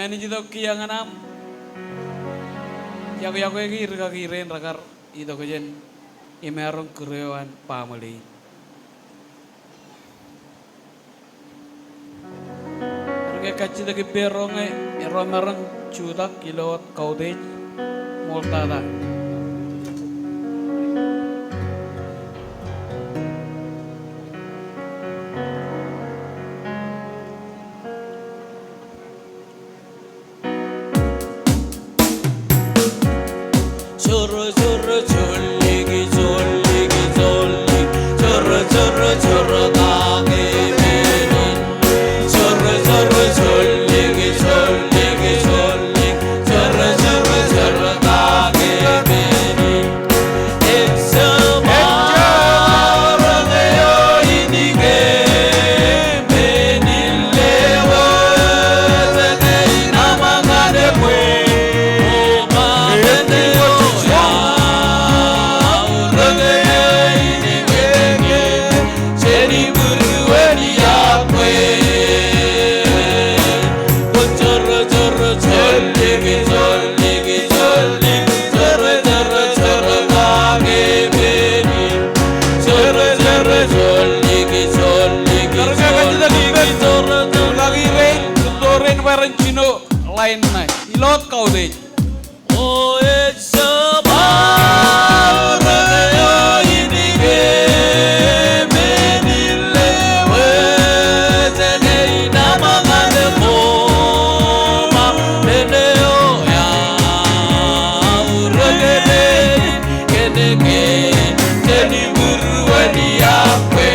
Nani jito kiyanganam. Yaku kiren rakar itu kajen imerong kerewan pamali. Harga kaci lagi perongnya merong cudak kilot kaudej moltada. Lain naik, ilot kau deh. Oh, it's a bar, ini menile, wajah nama ada koma, meneo ya, uragene, kene jadi berwadi apa?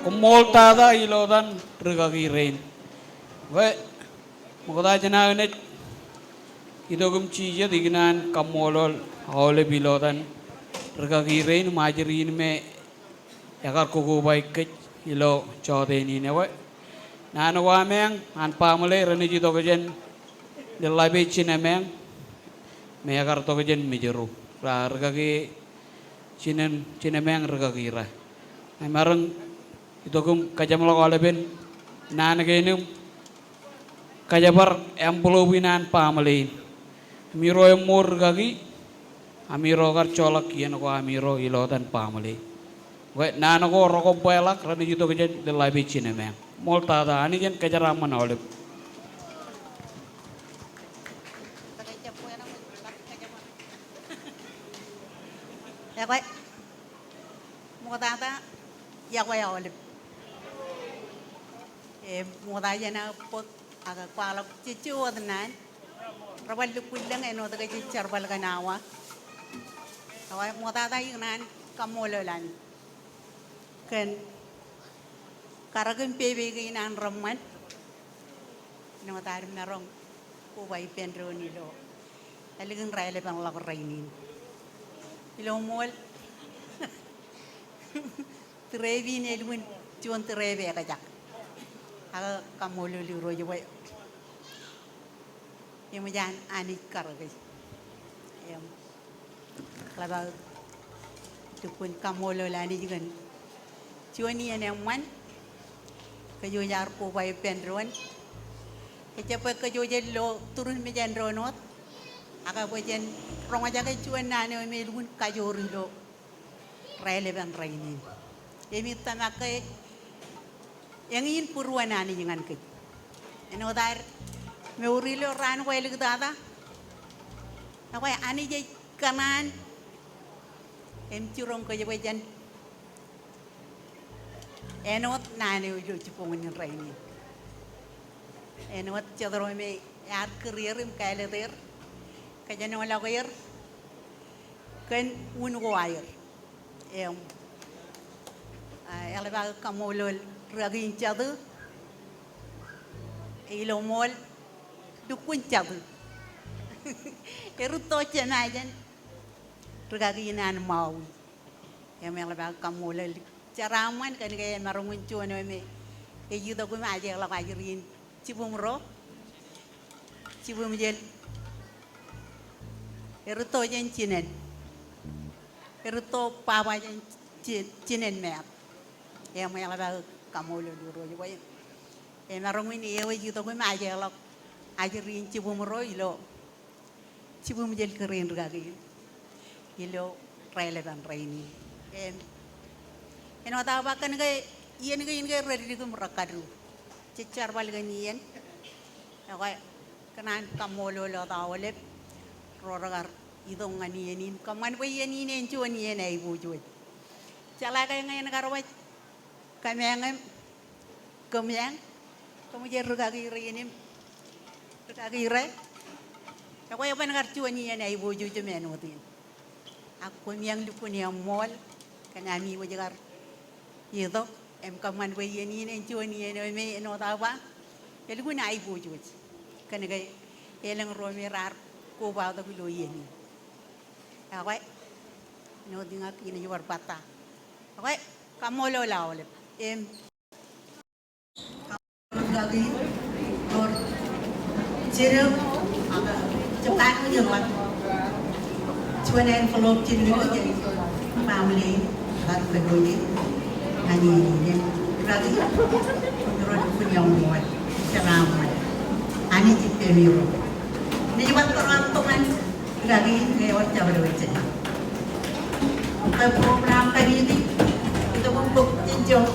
kumoltada ilodan regagirein. We mukoda jananet idogum cije dignan kamolol hole bilodan regagirein majirin me yakar kugu baik ilo chodeni ne we nana wameng an pamale reni jito kejen delabe cinemeng me yakar to kejen mijeru ra regagi cinemeng regagira marang idogum kajamlo oleben nana genum kajabar emplowinan pamale miro emor gagi amiro kar colak yen ko amiro ilodan pamale we nana ko roko belak rani jito kejen delabe cinemeng moltada ani jen kajaraman oleb ya koy modata ya koy oleb moda jana pot aga kwala cici wodnan rabal kullang eno daga cicar bal ganawa awai modata yignan kamololan kan karagin pebe ginan ramman no tar merong ko bai pendro ni lo aligin raile bang la rainin ilo mol trevi ne luin tuan treve ka jak aga kamolo li roje way yemajan ani karagay yam laba tukun kamolo lani jigan tuani ene man kayo yar ko bay pendron kecape kayo jello turun mejan ronot aka bojen ronga jaga cuan nane me lugun kayo rilo raile ban raini emi tanake yang ingin purwan nani jangan ke eno dar me urilo ran ko elig dada ako ani jay kanan em curong ko jabajan enot nane ujo cipongin raini enot cadro me yar keririm kaileter kajano lagoyer kan ungo ayer em eleba kamolol ragin cadu ilomol dukun cadu eruto cenajan regaginan mau em eleba kamolol caraman kan gaya marungun cuano me yuda gue aja la kajirin cibum ro cibum jel eruto jen cinen eruto papa jen cinen mer em eleba kamolo duro yo way marungun ewe yuda gue aja la kajirin cibum ro ilo cibum jel keren regagin ilo relevan raini eno tawa kan gay yen gay ready ko murakadu cicar bal ganien okay kanan kamolo lo tawlep roragar idong nganienin kaman po yenin enjo nien ay bujoy cala kay ngayon garwat kamyang kamujer rugagi rinim rugagi re ako yung pangarchuan nien ay bujoy menutin ako miyang lupon yung mall kanami mo jagar itu em kaman we yeni ne joni ne me no tawa el guna ai bojuj kan ga elang romi rar ko ba da lo yeni awai no dinga pina yuar pata awai kamolo laole em gagi dor jerum aga cepat ko jemat cuan envelope cini ko jadi family kat kedoi ani ni berarti menurut punya umur ceramah ani jipe miro ni buat orang teman lagi lewat jauh macam kita program kali ini kita untuk jinjau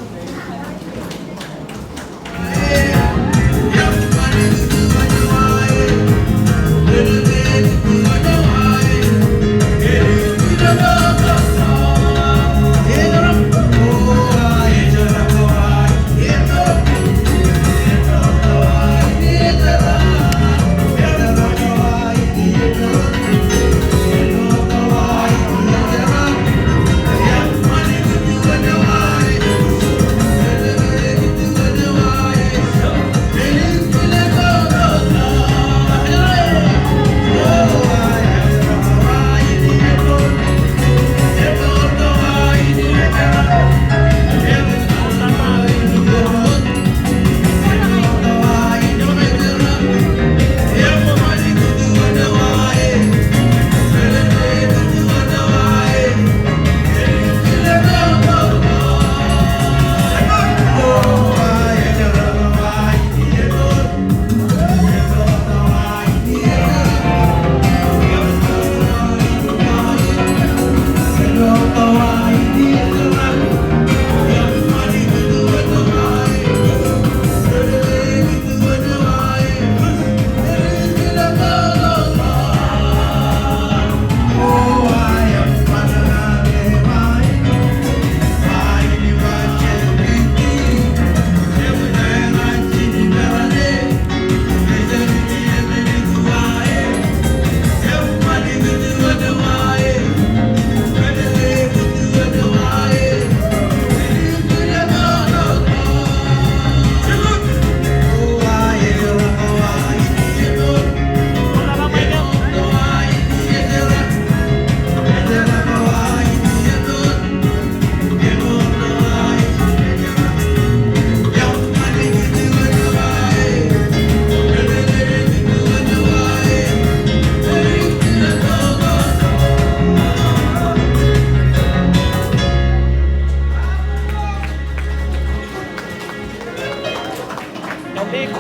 Too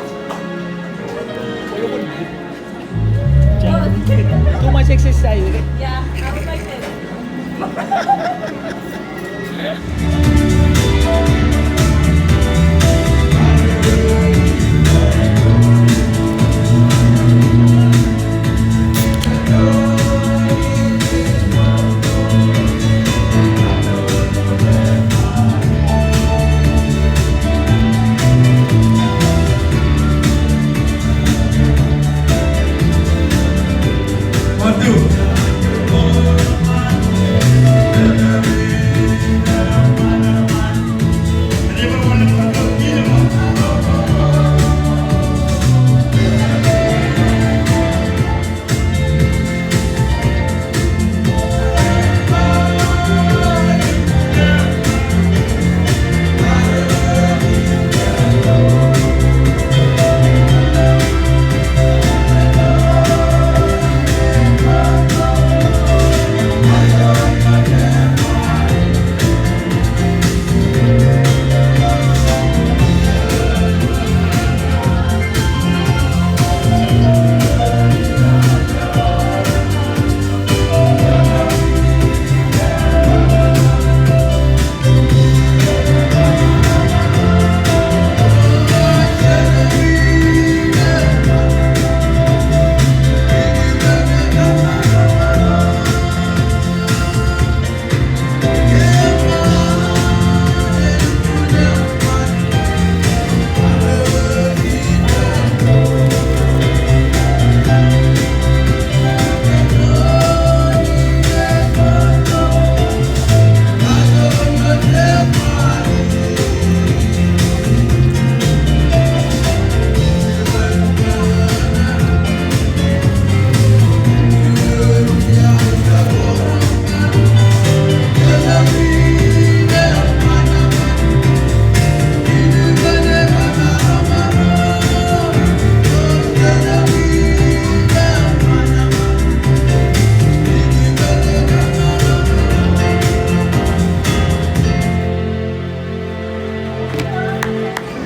much exercise. Yeah, I would like it.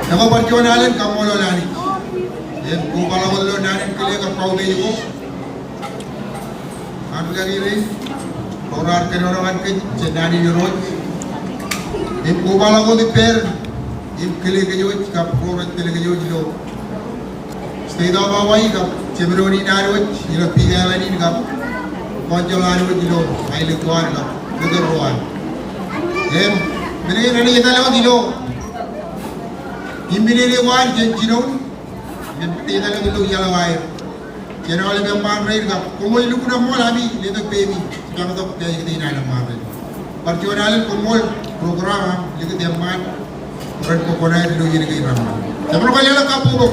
Nama perjuangan kamu lo nani. Yang kubala lo nani kile ka kau ni ko. Anu lagi ni. Orang orang ke jenani ni roj. Yang kubala ko di per. Yang kile ke joj ka orang kile ke joj lo. Stay dah bawa i ka cemeroni nani roj. Ila piga lagi ni ka. Konjolani roj lo. Aile tuan ka. Betul tuan. Yang beri nani kita lewat di lo. Immediately one jenjinon, kita lagi lu jalan wire. Jangan oleh memang raih gap. Komol lu kuna mol abi, leto baby. Jangan tu dia kita ini nak mahu. Perjuangan komol program, leto dia mat. Orang kokonai lu jadi kaya ramah. Jangan kau lihat kapu bok.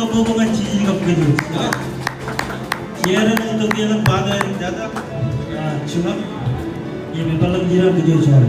hubungan cici kapkeju. Kiara untuk dia nak bagai jada. Cuma ini balang jira keju soal.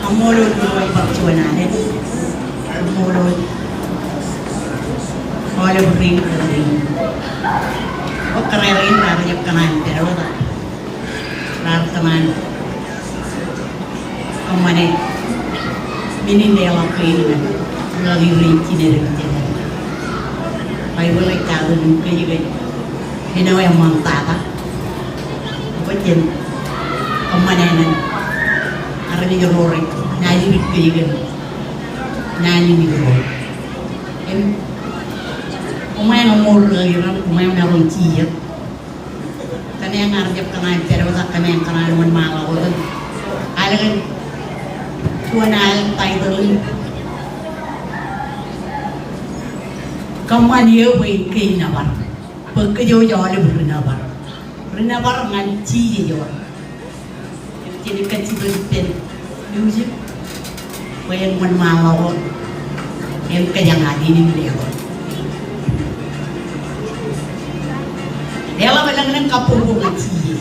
Kamolol buhay baksuan natin. Kamolol. Olive ring ring. O karerin rarayap kanan pero rar kanan. Kamane. Minindela clean lagi ring kinere kinere. Ay walay tao ng kayo hinawa yung mga tata. Ba't kamanenan arani jorore nani bikkigen nani migro umay ngomor giran umay na ron tiya kane ang arjap kanay pero sa kane ang kanay man mala ko alagan tuanal title kaman ye way kay nabar pagkayo yo ale Renabar ngan ciye yo. Jadi kecil pen music. Wayan man malaw. Em kaya ngadi ni dia. Dela balang nang kapungko ngan ciye.